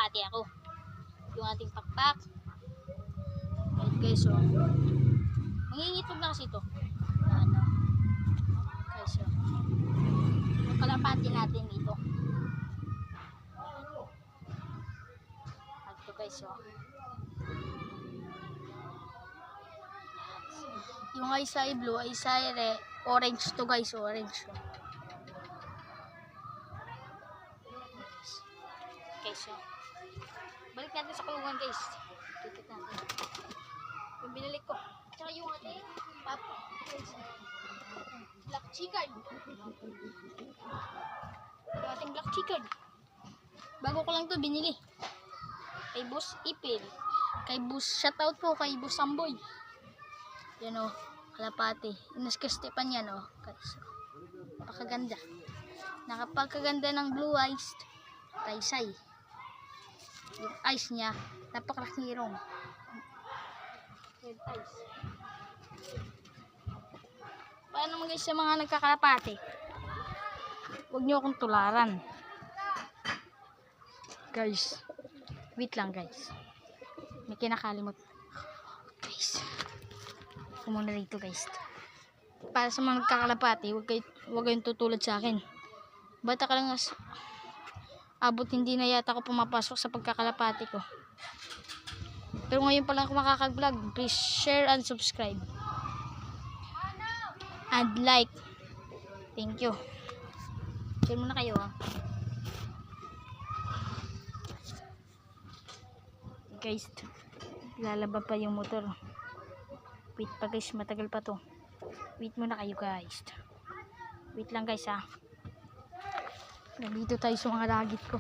kalapati ako. Yung ating pakpak. Right guys, so mangingitog na kasi ito. Ano? Guys, so yung kalapati natin dito. Ito guys, so yung ay blue, ay orange to guys, orange. Okay, so balik natin sa kulungan guys. Tikit natin. Yung binalik ko. Tsaka yung ating black chicken. Yung ating black chicken. Bago ko lang to binili. Kay Boss Ipil. Kay Boss, shoutout po kay Boss Samboy. Yan o, kalapati. Inaskastepan yan o. Guys, napakaganda. Nakapagkaganda ng blue eyes. Taysay. Yung eyes niya, napakakirong. Red eyes. Paano naman guys sa mga nagkakalapati? Huwag nyo akong tularan. Guys, wait lang guys. May kinakalimot. Guys, kumuna rito guys. Para sa mga nagkakalapati, huwag kayong tutulad sa akin. Bata ka lang abot hindi na yata ako pumapasok sa pagkakalapati ko. Pero ngayon pa lang ako makakag-vlog. Please share and subscribe. And like. Thank you. Share muna kayo ha. Guys, lalaba pa yung motor. Wait pa guys, matagal pa to. Wait muna kayo guys. Wait lang guys ha. Nandito tayo sa mga ragit ko.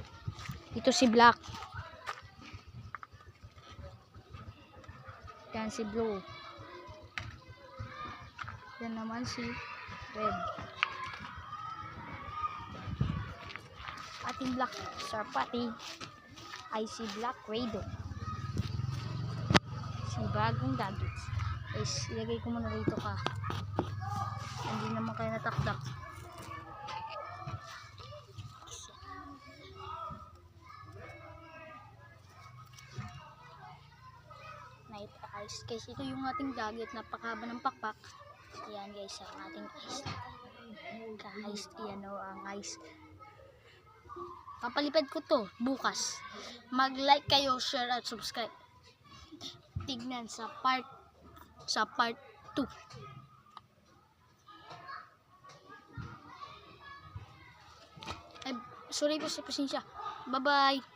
Ito si Black. Yan si Blue. Yan naman si Red. Ating Black Sarpati ay si Black Raider. Si bagong gadgets. Guys, ilagay ko muna rito ka. Hindi naman kayo natakdak. Night eyes. Guys, ito yung ating gadget. Napakahaba ng pakpak. Ayan guys, ang ating eyes. Guys, yan o ang eyes. Papalipad ko to bukas. Mag-like kayo, share at subscribe. Tignan sa part 2. Ay, sorry po sa pasensya. Bye-bye.